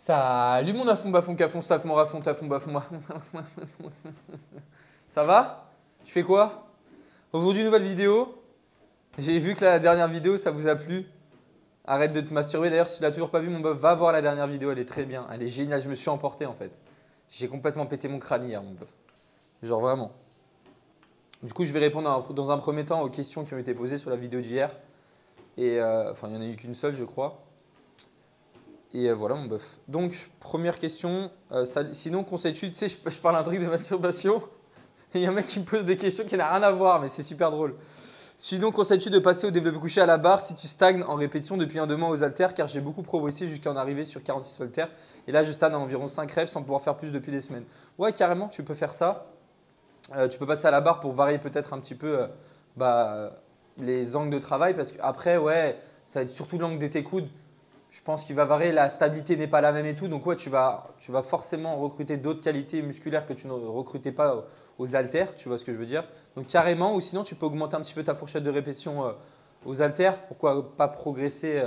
Salut mon afon bafon cafon staff mon rafon tafon bafon. Ça va? Tu fais quoi? Aujourd'hui nouvelle vidéo. J'ai vu que la dernière vidéo ça vous a plu. Arrête de te masturber. D'ailleurs si tu l'as toujours pas vu mon bœuf, va voir la dernière vidéo, elle est très bien. Elle est géniale, je me suis emporté en fait. J'ai complètement pété mon crâne hier mon bœuf. Genre vraiment. Du coup je vais répondre dans un premier temps aux questions qui ont été posées sur la vidéo d'hier. Et enfin il n'y en a eu qu'une seule je crois. Et voilà mon bœuf. Donc, première question. Sinon, conseilles-tu, tu sais, je parle un truc de masturbation. Et il y a un mec qui me pose des questions qui n'ont rien à voir, mais c'est super drôle. Sinon, conseilles-tu de passer au développé couché à la barre si tu stagnes en répétition depuis 1-2 mois aux haltères, car j'ai beaucoup progressé jusqu'à en arriver sur 46 haltères. Et là, je stagne à environ 5 reps sans pouvoir faire plus depuis des semaines. Ouais, carrément, tu peux faire ça. Tu peux passer à la barre pour varier peut-être un petit peu les angles de travail. Parce qu'après, ouais, ça va être surtout l'angle de tes coudes. Je pense qu'il va varier, la stabilité n'est pas la même et tout. Donc ouais, tu vas forcément recruter d'autres qualités musculaires que tu ne recrutais pas aux haltères, tu vois ce que je veux dire. Donc carrément, ou sinon tu peux augmenter un petit peu ta fourchette de répétition aux haltères. Pourquoi pas progresser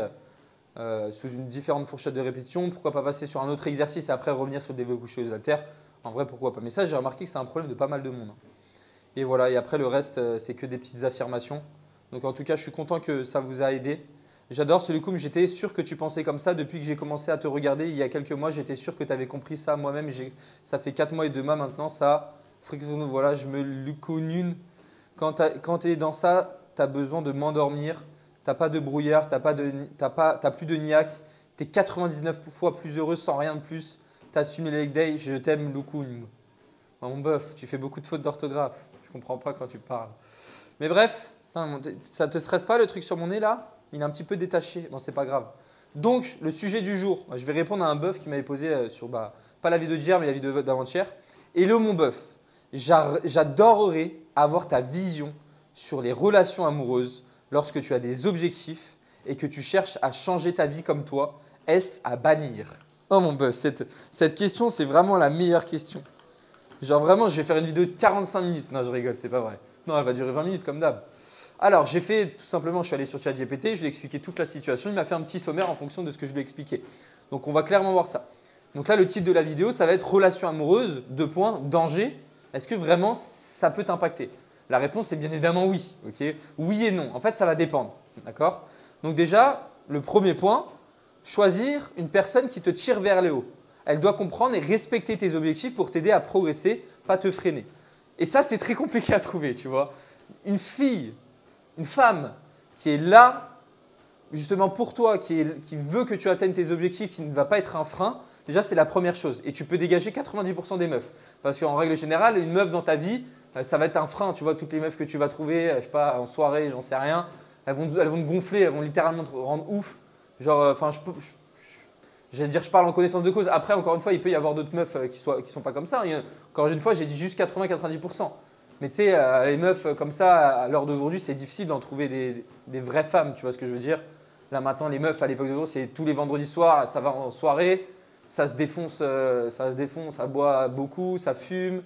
sous une différente fourchette de répétition? Pourquoi pas passer sur un autre exercice et après revenir sur le développé couché aux haltères? En vrai, pourquoi pas? Mais ça, j'ai remarqué que c'est un problème de pas mal de monde. Et voilà, et après le reste, c'est que des petites affirmations. Donc en tout cas, je suis content que ça vous a aidé. J'adore ce Loukoum, j'étais sûr que tu pensais comme ça depuis que j'ai commencé à te regarder il y a quelques mois. J'étais sûr que tu avais compris ça moi-même. Ça fait 4 mois et 2 mois maintenant. Ça, voilà, je me Loukounune. Quand tu es dans ça, tu as besoin de m'endormir. Tu n'as pas de brouillard, tu n'as plus de niaque. Tu es 99 fois plus heureux sans rien de plus. Tu assumes les leg day. Je t'aime Loukoum. Mon bœuf, tu fais beaucoup de fautes d'orthographe. Je ne comprends pas quand tu parles. Mais bref, ça ne te stresse pas le truc sur mon nez là? Il est un petit peu détaché. Bon, c'est pas grave. Donc, le sujet du jour, je vais répondre à un bœuf qui m'avait posé sur, pas la vidéo d'hier, mais la vidéo d'avant-hier. Hello mon bœuf, j'adorerais avoir ta vision sur les relations amoureuses lorsque tu as des objectifs et que tu cherches à changer ta vie comme toi. Est-ce à bannir? Oh mon bœuf, cette question, c'est vraiment la meilleure question. Genre vraiment, je vais faire une vidéo de 45 minutes. Non, je rigole, c'est pas vrai. Non, elle va durer 20 minutes comme d'hab. Alors, j'ai fait tout simplement, je suis allé sur ChatGPT, je lui ai expliqué toute la situation. Il m'a fait un petit sommaire en fonction de ce que je lui ai expliqué. Donc, on va clairement voir ça. Donc là, le titre de la vidéo, ça va être relation amoureuse, danger. Est-ce que vraiment ça peut t'impacter? La réponse est bien évidemment oui. Okay, oui et non. En fait, ça va dépendre. D'accord? Donc déjà, le premier point, choisir une personne qui te tire vers le haut. Elle doit comprendre et respecter tes objectifs pour t'aider à progresser, pas te freiner. Et ça, c'est très compliqué à trouver, tu vois. Une femme qui est là justement pour toi, qui veut que tu atteignes tes objectifs, qui ne va pas être un frein, déjà c'est la première chose. Et tu peux dégager 90% des meufs. Parce qu'en règle générale, une meuf dans ta vie, ça va être un frein. Tu vois, toutes les meufs que tu vas trouver, je sais pas, en soirée, j'en sais rien, elles vont te gonfler, elles vont littéralement te rendre ouf. Genre, enfin, j'allais dire, je parle en connaissance de cause. Après, encore une fois, il peut y avoir d'autres meufs qui sont pas comme ça. Encore une fois, j'ai dit juste 80-90%. Mais tu sais, les meufs comme ça, à l'heure d'aujourd'hui, c'est difficile d'en trouver des vraies femmes, tu vois ce que je veux dire? Là maintenant, les meufs à l'époque d'aujourd'hui, c'est tous les vendredis soirs, ça va en soirée, ça se défonce, ça boit beaucoup, ça fume.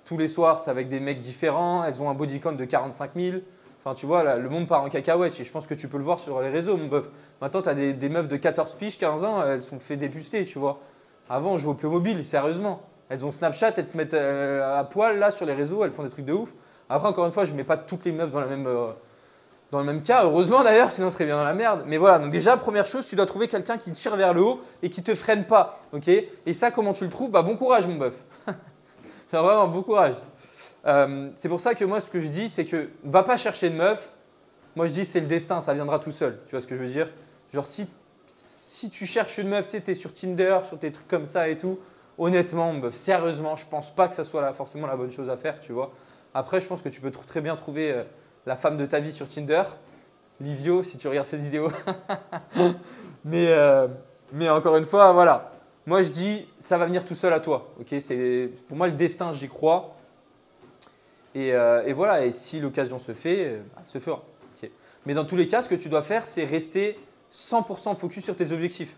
Tous les soirs, c'est avec des mecs différents, elles ont un body count de 45 000. Enfin, tu vois, là, le monde part en cacahuète et je pense que tu peux le voir sur les réseaux, mon bœuf. Maintenant, tu as des meufs de 14 piges, 15 ans, elles sont fait dépuceler, tu vois. Avant, on jouait au Playmobil, sérieusement. Elles ont Snapchat, elles se mettent à poil là sur les réseaux, elles font des trucs de ouf. Après, encore une fois, je ne mets pas toutes les meufs dans le même cas. Heureusement d'ailleurs, sinon on serait bien dans la merde. Mais voilà, donc déjà, première chose, tu dois trouver quelqu'un qui te tire vers le haut et qui ne te freine pas. Okay, et ça, comment tu le trouves? Bon courage, mon bœuf. Vraiment, bon courage. C'est pour ça que moi, ce que je dis, c'est que ne va pas chercher une meuf. Moi, je dis c'est le destin, ça viendra tout seul. Tu vois ce que je veux dire? Genre, si tu cherches une meuf, tu sais, es sur Tinder, sur tes trucs comme ça et tout. Honnêtement, sérieusement, je ne pense pas que ça soit forcément la bonne chose à faire, tu vois. Après, je pense que tu peux très bien trouver la femme de ta vie sur Tinder. Livio, si tu regardes cette vidéo. mais encore une fois, voilà. Moi, je dis, ça va venir tout seul à toi. Okay, pour moi, le destin, j'y crois. Et voilà, et si l'occasion se fait, elle se fera. Okay. Mais dans tous les cas, ce que tu dois faire, c'est rester 100% focus sur tes objectifs.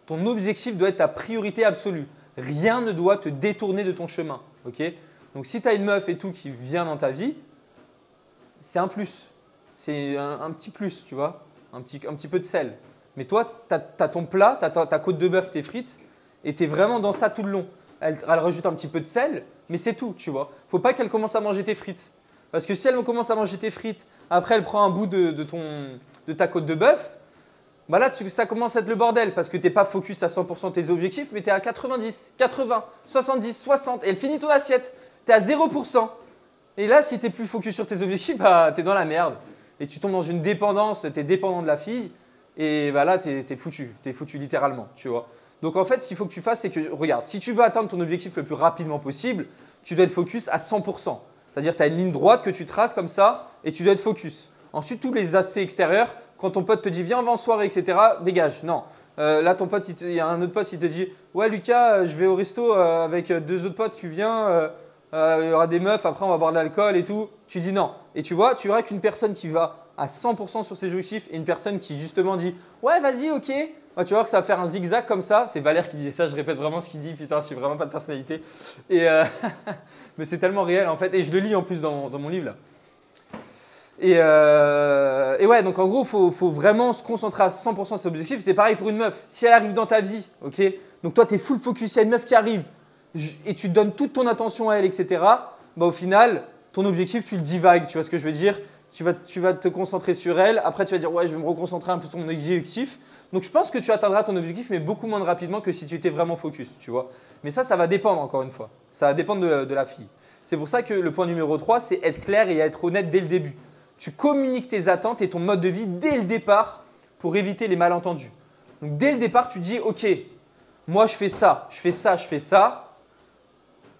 Ton objectif doit être ta priorité absolue. Rien ne doit te détourner de ton chemin. Okay, donc, si tu as une meuf et tout qui vient dans ta vie, c'est un plus. C'est un petit plus, tu vois, un petit peu de sel. Mais toi, tu as ton plat, tu as ta côte de bœuf, tes frites, et tu es vraiment dans ça tout le long. Elle rajoute un petit peu de sel, mais c'est tout, tu vois. Faut pas qu'elle commence à manger tes frites. Parce que si elle commence à manger tes frites, après elle prend un bout de ta côte de bœuf, bah là ça commence à être le bordel parce que tu n'es pas focus à 100% tes objectifs, mais tu es à 90, 80, 70, 60 et elle finit ton assiette. Tu es à 0%. Et là, si tu n'es plus focus sur tes objectifs, bah, tu es dans la merde. Et tu tombes dans une dépendance, tu es dépendant de la fille. Et bah là, tu es foutu. Tu es foutu littéralement, tu vois. Donc en fait, ce qu'il faut que tu fasses, c'est que, regarde, si tu veux atteindre ton objectif le plus rapidement possible, tu dois être focus à 100%. C'est-à-dire que tu as une ligne droite que tu traces comme ça et tu dois être focus. Ensuite, tous les aspects extérieurs, quand ton pote te dit viens, on va en soirée, etc., dégage. Non. Là, ton pote, il y a un autre pote, il te dit ouais, Lucas, je vais au resto avec deux autres potes, tu viens, il y aura des meufs, après on va boire de l'alcool et tout. Tu dis non. Et tu vois, tu verras qu'une personne qui va à 100% sur ses objectifs et une personne qui justement dit ouais, vas-y, ok. Ouais, tu vas voir que ça va faire un zigzag comme ça. C'est Valère qui disait ça, je répète vraiment ce qu'il dit. Putain, je suis vraiment pas de personnalité. Et mais c'est tellement réel en fait. Et je le lis en plus dans mon livre là. Et ouais, donc en gros, il faut vraiment se concentrer à 100% sur ses objectifs. C'est pareil pour une meuf. Si elle arrive dans ta vie, ok, donc toi, tu es full focus, il y a une meuf qui arrive et tu donnes toute ton attention à elle, etc., bah, au final, ton objectif, tu le divagues. Tu vois ce que je veux dire? Tu vas te concentrer sur elle. Après, tu vas dire ouais, je vais me reconcentrer un peu sur mon objectif. Donc, je pense que tu atteindras ton objectif, mais beaucoup moins rapidement que si tu étais vraiment focus, tu vois. Mais ça va dépendre encore une fois. Ça va dépendre de la fille. C'est pour ça que le point numéro 3, c'est être clair et être honnête dès le début. Tu communiques tes attentes et ton mode de vie dès le départ pour éviter les malentendus. Donc, dès le départ, tu dis ok, moi je fais ça, je fais ça, je fais ça.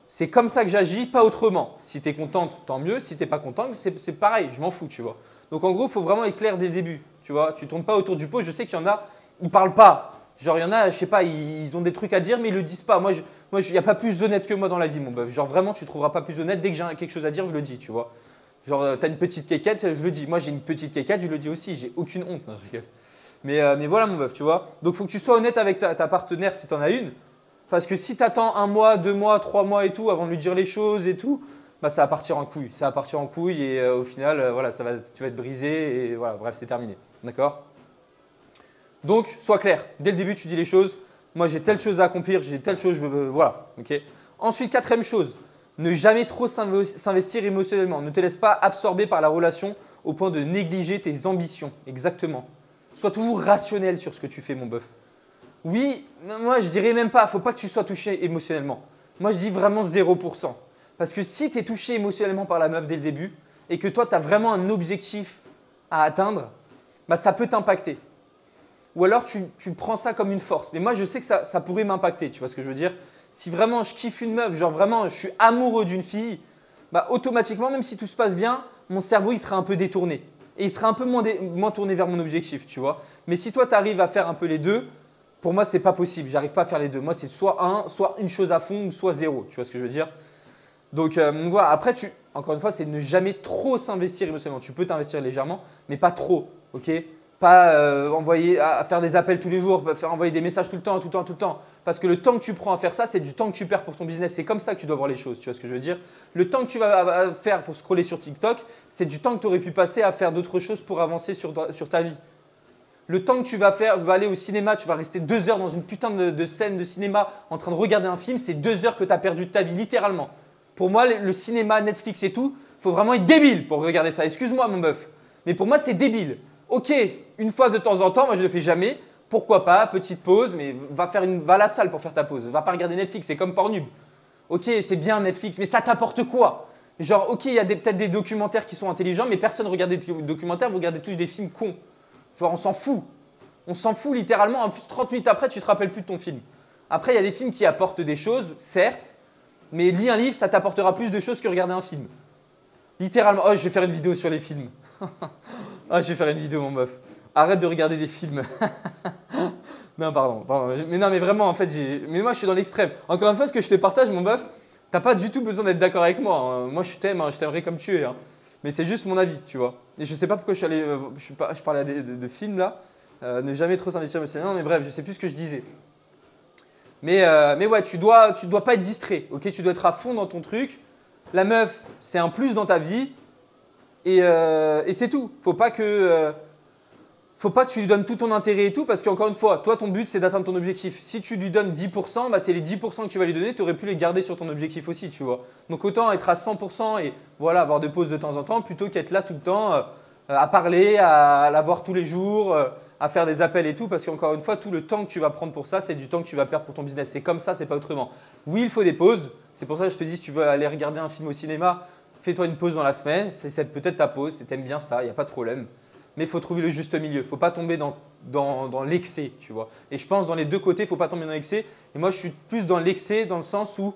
C'est comme ça que j'agis, pas autrement. Si tu es contente, tant mieux. Si tu n'es pas contente, c'est pareil, je m'en fous, tu vois. Donc en gros, il faut vraiment être clair dès le début. Tu vois, tu ne tournes pas autour du pot. Je sais qu'il y en a, ils ne parlent pas. Genre, il y en a, je sais pas, ils ont des trucs à dire, mais ils ne le disent pas. Moi, il n'y a pas plus honnête que moi dans la vie, mon bœuf. Genre, vraiment, tu ne trouveras pas plus honnête. Dès que j'ai quelque chose à dire, je le dis, tu vois. Genre, tu as une petite quéquette, je le dis. Moi, j'ai une petite quéquette, je le dis aussi. J'ai aucune honte. Non, je rigole. Mais voilà, mon bœuf, tu vois. Donc, il faut que tu sois honnête avec ta partenaire si tu en as une. Parce que si tu attends 1 mois, 2 mois, 3 mois et tout avant de lui dire les choses et tout, bah ça va partir en couille. Ça va partir en couille et au final, voilà, tu vas être brisé et voilà, bref, c'est terminé. D'accord? Donc, sois clair. Dès le début, tu dis les choses. Moi, j'ai telle chose à accomplir, j'ai telle chose, je veux. Voilà. Okay. Ensuite, quatrième chose, ne jamais trop s'investir émotionnellement. Ne te laisse pas absorber par la relation au point de négliger tes ambitions. Exactement. Sois toujours rationnel sur ce que tu fais, mon bœuf. Oui, moi je dirais même pas, il ne faut pas que tu sois touché émotionnellement. Moi je dis vraiment 0%. Parce que si tu es touché émotionnellement par la meuf dès le début et que toi tu as vraiment un objectif à atteindre, bah, ça peut t'impacter. Ou alors tu prends ça comme une force. Mais moi je sais que ça pourrait m'impacter, tu vois ce que je veux dire? Si vraiment je kiffe une meuf, genre vraiment je suis amoureux d'une fille, bah, automatiquement même si tout se passe bien, mon cerveau il sera un peu détourné. Et il sera un peu moins tourné vers mon objectif, tu vois. Mais si toi tu arrives à faire un peu les deux, pour moi, ce n'est pas possible. J'arrive pas à faire les deux. Moi, c'est soit une chose à fond ou soit zéro. Tu vois ce que je veux dire? Donc voilà. Après, encore une fois, c'est ne jamais trop s'investir émotionnellement. Tu peux t'investir légèrement, mais pas trop. Ok? Pas envoyer à faire des appels tous les jours, envoyer des messages tout le temps, tout le temps, tout le temps. Parce que le temps que tu prends à faire ça, c'est du temps que tu perds pour ton business. C'est comme ça que tu dois voir les choses. Tu vois ce que je veux dire? Le temps que tu vas faire pour scroller sur TikTok, c'est du temps que tu aurais pu passer à faire d'autres choses pour avancer sur ta vie. Le temps que tu vas aller au cinéma, tu vas rester 2 heures dans une putain de scène de cinéma en train de regarder un film, c'est 2 heures que tu as perdu de ta vie, littéralement. Pour moi, le cinéma, Netflix et tout, il faut vraiment être débile pour regarder ça. Excuse-moi, mon bœuf. Mais pour moi, c'est débile. Ok, une fois de temps en temps, moi je ne le fais jamais. Pourquoi pas, petite pause, mais va à la salle pour faire ta pause. Va pas regarder Netflix, c'est comme Pornhub. Ok, c'est bien Netflix, mais ça t'apporte quoi? Genre, ok, il y a peut-être des documentaires qui sont intelligents, mais personne ne regarde des documentaires, vous regardez tous des films cons. Genre, on s'en fout. On s'en fout littéralement. En plus, 30 minutes après, tu ne te rappelles plus de ton film. Après, il y a des films qui apportent des choses, certes, mais lire un livre, ça t'apportera plus de choses que regarder un film. Littéralement. Oh, je vais faire une vidéo sur les films. Oh, je vais faire une vidéo, mon meuf. Arrête de regarder des films. Non, pardon. Mais non, mais vraiment, en fait, mais moi, je suis dans l'extrême. Encore une fois, ce que je te partage, mon meuf, t'as pas du tout besoin d'être d'accord avec moi. Hein. Moi, je t'aime, hein, je t'aimerais comme tu es. Hein. Mais c'est juste mon avis, tu vois. Et je sais pas pourquoi je parlais de films là. Ne jamais trop s'investir émotionnellement, mais bref, je sais plus ce que je disais. Mais ouais, tu dois pas être distrait, ok? Tu dois être à fond dans ton truc. La meuf, c'est un plus dans ta vie et c'est tout. Faut faut pas que tu lui donnes tout ton intérêt et tout parce qu'encore une fois, toi ton but c'est d'atteindre ton objectif. Si tu lui donnes 10%, bah, c'est les 10% que tu vas lui donner, tu aurais pu les garder sur ton objectif aussi, tu vois. Donc autant être à 100% et voilà, avoir des pauses de temps en temps plutôt qu'être là tout le temps à parler, à la voir tous les jours, à faire des appels et tout parce qu'encore une fois, tout le temps que tu vas prendre pour ça, c'est du temps que tu vas perdre pour ton business. C'est comme ça, c'est pas autrement. Oui, il faut des pauses. C'est pour ça que je te dis, si tu veux aller regarder un film au cinéma, fais-toi une pause dans la semaine. C'est peut-être ta pause, si tu aimes bien ça, il n'y a pas de problème. Mais il faut trouver le juste milieu. Il ne faut pas tomber dans l'excès, tu vois. Et je pense dans les deux côtés, il ne faut pas tomber dans l'excès. Et moi, je suis plus dans l'excès dans le sens où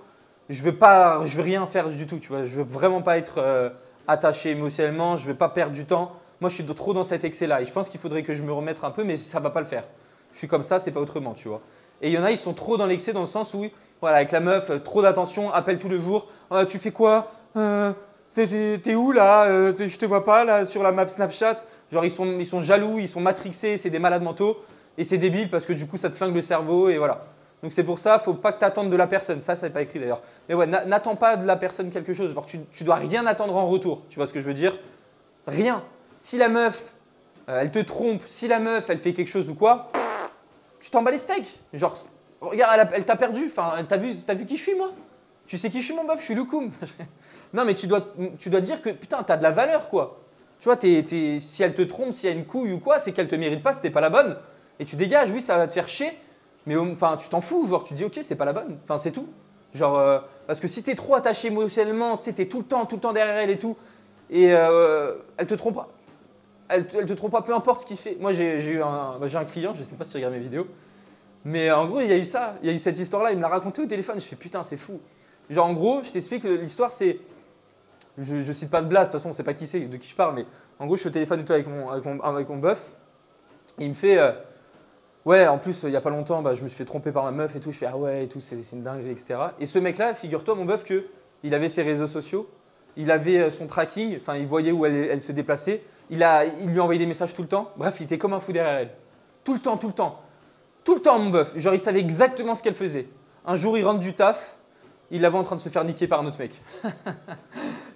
je ne veux rien faire du tout, tu vois. Je ne veux vraiment pas être attaché émotionnellement, je ne veux pas perdre du temps. Moi, je suis trop dans cet excès-là. Et je pense qu'il faudrait que je me remette un peu, mais ça ne va pas le faire. Je suis comme ça, c'est pas autrement, tu vois. Et il y en a, ils sont trop dans l'excès dans le sens où, voilà, avec la meuf, trop d'attention, appelle tous les jours. Tu fais quoi T'es où là Je te vois pas là sur la map Snapchat. Genre ils sont jaloux, ils sont matrixés, c'est des malades mentaux et c'est débile parce que du coup ça te flingue le cerveau et voilà. Donc c'est pour ça, il ne faut pas que tu attendes de la personne. Ça n'est pas écrit d'ailleurs. Mais ouais, n'attends pas de la personne quelque chose. Genre, tu dois rien attendre en retour. Tu vois ce que je veux dire? Rien. Si la meuf, elle te trompe, si la meuf, elle fait quelque chose ou quoi, tu t'en bats les steaks. Genre, regarde, elle t'a perdu. Enfin, t'as vu qui je suis moi? Tu sais qui je suis mon meuf? Je suis Loukoum. Non mais tu dois dire que putain, tu as de la valeur quoi. Tu vois, si elle te trompe, s'il y a une couille ou quoi, c'est qu'elle ne te mérite pas, c'était pas la bonne. Et tu dégages, oui, ça va te faire chier, mais enfin, tu t'en fous, genre tu dis ok, c'est pas la bonne, enfin c'est tout. Genre, parce que si tu es trop attaché émotionnellement, tu sais, tu es tout le temps derrière elle et tout, et elle te trompe pas. Elle te trompe pas, peu importe ce qu'il fait. Moi, j'ai un client, je sais pas si tu regardes mes vidéos, mais en gros, il y a eu ça, il y a eu cette histoire-là, il me l'a raconté au téléphone, je fais putain, c'est fou. Genre, en gros, je t'explique, l'histoire, c'est. Je cite pas de blase, de toute façon on sait pas qui c'est, de qui je parle, mais en gros je suis au téléphone et tout avec mon bœuf. Et il me fait ouais, en plus il y a pas longtemps je me suis fait tromper par ma meuf et tout, je fais ah ouais et tout, c'est une dinguerie, etc. Et ce mec là, figure-toi mon bœuf qu'il avait ses réseaux sociaux, il avait son tracking, enfin il voyait où elle se déplaçait, il lui envoyait des messages tout le temps, bref il était comme un fou derrière elle. Tout le temps mon bœuf, genre il savait exactement ce qu'elle faisait. Un jour il rentre du taf, il la voit en train de se faire niquer par un autre mec.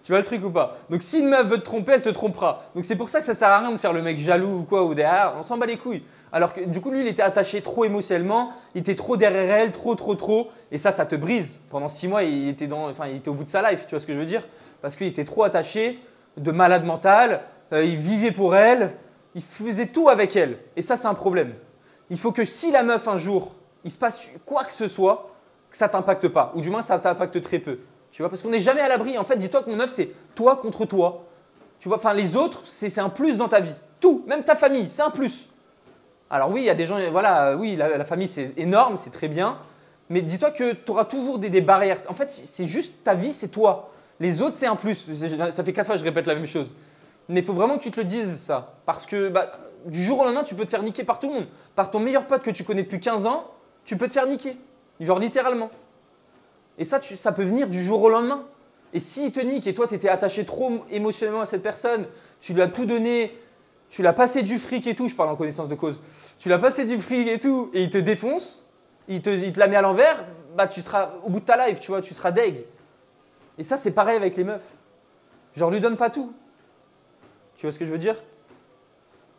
Tu vois le truc ou pas? Donc si une meuf veut te tromper, elle te trompera. Donc c'est pour ça que ça sert à rien de faire le mec jaloux ou quoi ou derrière, on s'en bat les couilles. Alors que du coup lui il était attaché trop émotionnellement, il était trop derrière elle, trop et ça te brise. Pendant 6 mois il était au bout de sa life, tu vois ce que je veux dire? Parce qu'il était trop attaché, de malade mental, il vivait pour elle, il faisait tout avec elle. Et ça c'est un problème. Il faut que si la meuf un jour, il se passe quoi que ce soit, que ça t'impacte pas, ou du moins ça t'impacte très peu. Tu vois, parce qu'on n'est jamais à l'abri. En fait, dis-toi que mon œuvre, c'est toi contre toi. Tu vois, enfin, les autres, c'est un plus dans ta vie. Tout, même ta famille, c'est un plus. Alors oui, il y a des gens, voilà, oui, la famille, c'est énorme, c'est très bien. Mais dis-toi que tu auras toujours des barrières. En fait, c'est juste ta vie, c'est toi. Les autres, c'est un plus. Ça fait 4 fois que je répète la même chose. Mais il faut vraiment que tu te le dises, ça. Parce que du jour au lendemain, tu peux te faire niquer par tout le monde. Par ton meilleur pote que tu connais depuis 15 ans, tu peux te faire niquer. Genre littéralement. Et ça peut venir du jour au lendemain. Et s'il te nique et toi, tu étais attaché trop émotionnellement à cette personne, tu lui as tout donné, tu l'as passé du fric et tout, je parle en connaissance de cause, tu l'as passé du fric et tout, et il te défonce, il te la met à l'envers, tu seras au bout de ta life, tu vois, tu seras deg. Et ça, c'est pareil avec les meufs. Genre, lui donne pas tout. Tu vois ce que je veux dire?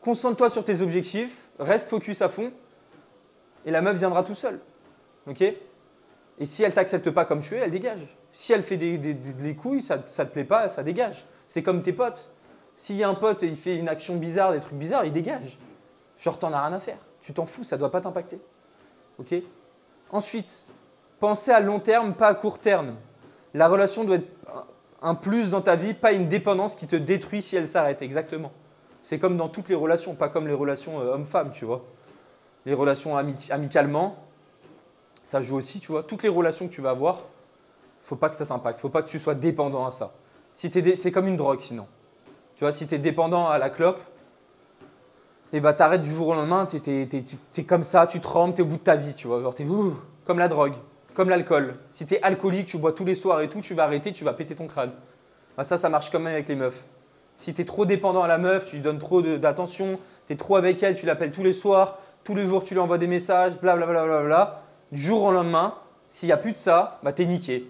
Concentre-toi sur tes objectifs, reste focus à fond, et la meuf viendra tout seul. Ok? Et si elle ne t'accepte pas comme tu es, elle dégage. Si elle fait des couilles, ça ne te plaît pas, ça dégage. C'est comme tes potes. S'il y a un pote et il fait une action bizarre, des trucs bizarres, il dégage. Genre, t'en as rien à faire. Tu t'en fous, ça ne doit pas t'impacter. Ok? Ensuite, pensez à long terme, pas à court terme. La relation doit être un plus dans ta vie, pas une dépendance qui te détruit si elle s'arrête. Exactement. C'est comme dans toutes les relations, pas comme les relations homme-femme, tu vois. Les relations amicalement, ça joue aussi, tu vois. Toutes les relations que tu vas avoir, il ne faut pas que ça t'impacte. Il ne faut pas que tu sois dépendant à ça. C'est comme une drogue sinon. Tu vois, si tu es dépendant à la clope, et t'arrêtes du jour au lendemain, tu es comme ça, tu trembles, tu es au bout de ta vie, tu vois. Genre, comme la drogue, comme l'alcool. Si tu es alcoolique, tu bois tous les soirs et tout, tu vas arrêter, tu vas péter ton crâne. Ça marche quand même avec les meufs. Si tu es trop dépendant à la meuf, tu lui donnes trop d'attention, tu es trop avec elle, tu l'appelles tous les soirs, tous les jours tu lui envoies des messages, blablabla. Du jour au lendemain, s'il n'y a plus de ça, t'es niqué.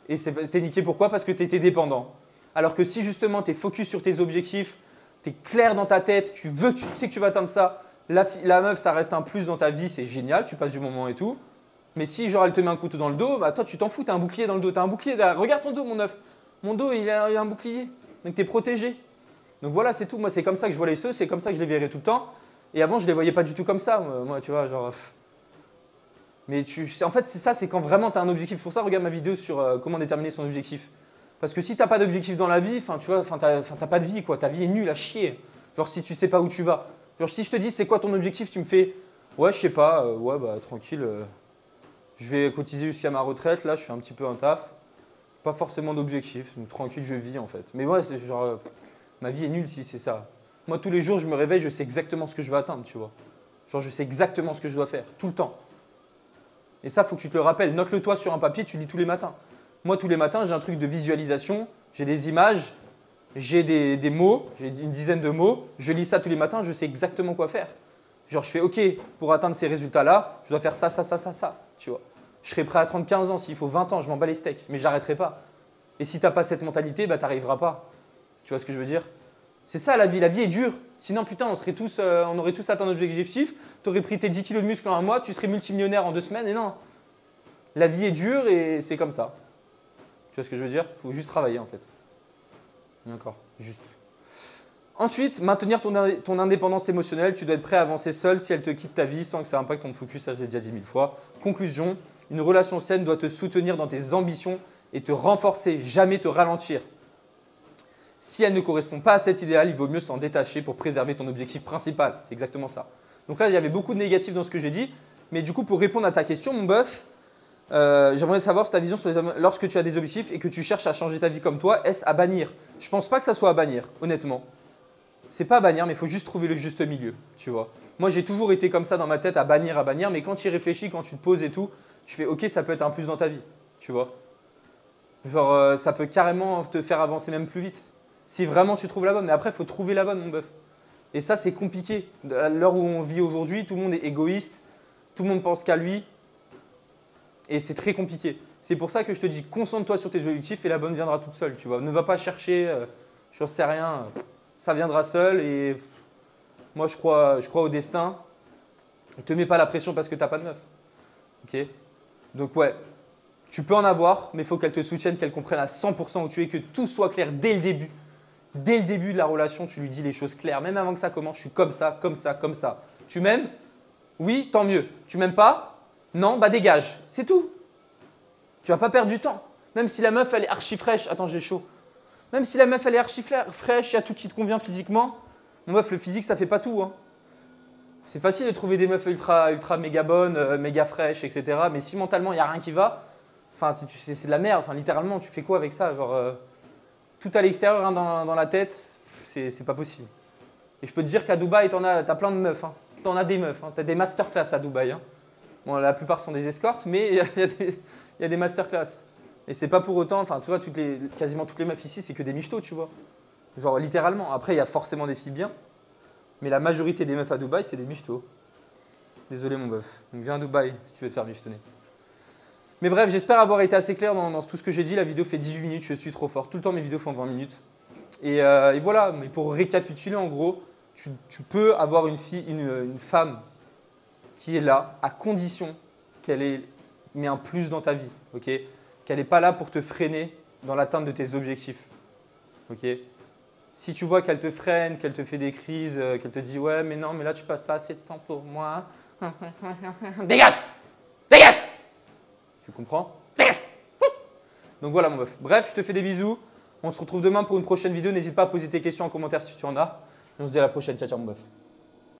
Et t'es niqué pourquoi? Parce que tu étais dépendant. Alors que si justement tu es focus sur tes objectifs, tu es clair dans ta tête, tu sais que tu vas atteindre ça. La meuf, ça reste un plus dans ta vie, c'est génial, tu passes du moment et tout. Mais si genre elle te met un couteau dans le dos, bah toi tu t'en fous, tu as un bouclier dans le dos, tu as un bouclier derrière. Regarde ton dos mon œuf. Mon dos il a un bouclier. Donc tu es protégé. Donc voilà, c'est tout. Moi c'est comme ça que je vois les choses, c'est comme ça que je les verrai tout le temps. Et avant je les voyais pas du tout comme ça. Moi tu vois, genre. Mais en fait c'est ça, c'est quand vraiment tu as un objectif. Pour ça, regarde ma vidéo sur comment déterminer son objectif. Parce que si tu n'as pas d'objectif dans la vie, tu vois, t'as pas de vie quoi. Ta vie est nulle à chier. Genre si tu sais pas où tu vas. Genre si je te dis c'est quoi ton objectif, tu me fais ouais je sais pas, ouais bah tranquille. Je vais cotiser jusqu'à ma retraite, là je fais un petit peu un taf. Pas forcément d'objectif, donc tranquille je vis en fait. Mais ouais, c'est genre, ma vie est nulle si c'est ça. Moi tous les jours je me réveille, je sais exactement ce que je veux atteindre, tu vois. Genre je sais exactement ce que je dois faire, tout le temps. Et ça, il faut que tu te le rappelles. Note-le toi sur un papier, tu lis tous les matins. Moi tous les matins j'ai un truc de visualisation, j'ai des images, j'ai des mots, j'ai une dizaine de mots. Je lis ça tous les matins, je sais exactement quoi faire. Genre, je fais OK, pour atteindre ces résultats-là, je dois faire ça, tu vois. Je serai prêt à 35 ans, s'il faut 20 ans, je m'en bats les steaks, mais j'arrêterai pas. Et si tu n'as pas cette mentalité, bah, tu n'arriveras pas. Tu vois ce que je veux dire? C'est ça la vie est dure. Sinon, putain, on aurait tous atteint notre objectif, tu aurais pris tes 10 kilos de muscle en un mois, tu serais multimillionnaire en 2 semaines, et non. La vie est dure et c'est comme ça. Tu vois ce que je veux dire? Il faut juste travailler en fait. D'accord, juste. Ensuite, maintenir ton indépendance émotionnelle. Tu dois être prêt à avancer seul si elle te quitte ta vie sans que ça impacte ton focus. Ça, je l'ai déjà dit 1000 fois. Conclusion, une relation saine doit te soutenir dans tes ambitions et te renforcer, jamais te ralentir. Si elle ne correspond pas à cet idéal, il vaut mieux s'en détacher pour préserver ton objectif principal. C'est exactement ça. Donc là, il y avait beaucoup de négatifs dans ce que j'ai dit. Mais du coup, pour répondre à ta question, mon bœuf, j'aimerais savoir ta vision sur les hommes. Lorsque tu as des objectifs et que tu cherches à changer ta vie comme toi, est-ce à bannir? Je ne pense pas que ça soit à bannir, honnêtement. C'est pas à bannir, mais il faut juste trouver le juste milieu, tu vois. Moi, j'ai toujours été comme ça dans ma tête, à bannir, mais quand tu y réfléchis, quand tu te poses et tout, tu fais OK, ça peut être un plus dans ta vie, tu vois. Genre, ça peut carrément te faire avancer même plus vite. Si vraiment tu trouves la bonne. Mais après, il faut trouver la bonne, mon bœuf. Et ça, c'est compliqué. À l'heure où on vit aujourd'hui, tout le monde est égoïste, tout le monde pense qu'à lui. Et c'est très compliqué. C'est pour ça que je te dis, concentre-toi sur tes objectifs et la bonne viendra toute seule, tu vois. Ne va pas chercher, je ne sais rien. Ça viendra seul et moi je crois au destin. Ne te mets pas la pression parce que tu n'as pas de meuf. Okay. Donc ouais, tu peux en avoir, mais il faut qu'elle te soutienne, qu'elle comprenne à 100% où tu es, que tout soit clair dès le début. Dès le début de la relation, tu lui dis les choses claires, même avant que ça commence, je suis comme ça, comme ça, comme ça. Tu m'aimes? Oui, tant mieux. Tu m'aimes pas? Non, bah dégage. C'est tout. Tu vas pas perdre du temps. Même si la meuf elle est archi fraîche, attends j'ai chaud. Même si la meuf elle est archi fraîche, il y a tout qui te convient physiquement. Mon meuf, le physique ça fait pas tout. Hein. C'est facile de trouver des meufs ultra méga bonnes, méga fraîches, etc. Mais si mentalement il n'y a rien qui va, enfin c'est de la merde. Enfin, littéralement, tu fais quoi avec ça? Genre, tout à l'extérieur, hein, dans la tête, c'est pas possible. Et je peux te dire qu'à Dubaï, t'as plein de meufs. Hein. T'en as des meufs. Hein. T'as des masterclass à Dubaï. Hein. Bon, la plupart sont des escortes, mais il y a des masterclass. Et c'est pas pour autant, enfin tu vois, quasiment toutes les meufs ici, c'est que des michtos, tu vois. Genre littéralement. Après, il y a forcément des filles bien, mais la majorité des meufs à Dubaï, c'est des michtos. Désolé mon bœuf. Donc viens à Dubaï si tu veux te faire michetonner. Mais bref, j'espère avoir été assez clair dans tout ce que j'ai dit. La vidéo fait 18 minutes, je suis trop fort. Tout le temps, mes vidéos font 20 minutes. Et voilà, mais pour récapituler, en gros, tu peux avoir une femme qui est là, à condition qu'elle ait mis un plus dans ta vie, ok? Qu'elle n'est pas là pour te freiner dans l'atteinte de tes objectifs. Okay. Si tu vois qu'elle te freine, qu'elle te fait des crises, qu'elle te dit « Ouais, mais non, mais là, tu passes pas assez de temps pour moi. » Dégage! Dégage! Tu comprends? Dégage! Donc voilà, mon bœuf. Bref, je te fais des bisous. On se retrouve demain pour une prochaine vidéo. N'hésite pas à poser tes questions en commentaire si tu en as. Et on se dit à la prochaine. Ciao, ciao, mon bœuf.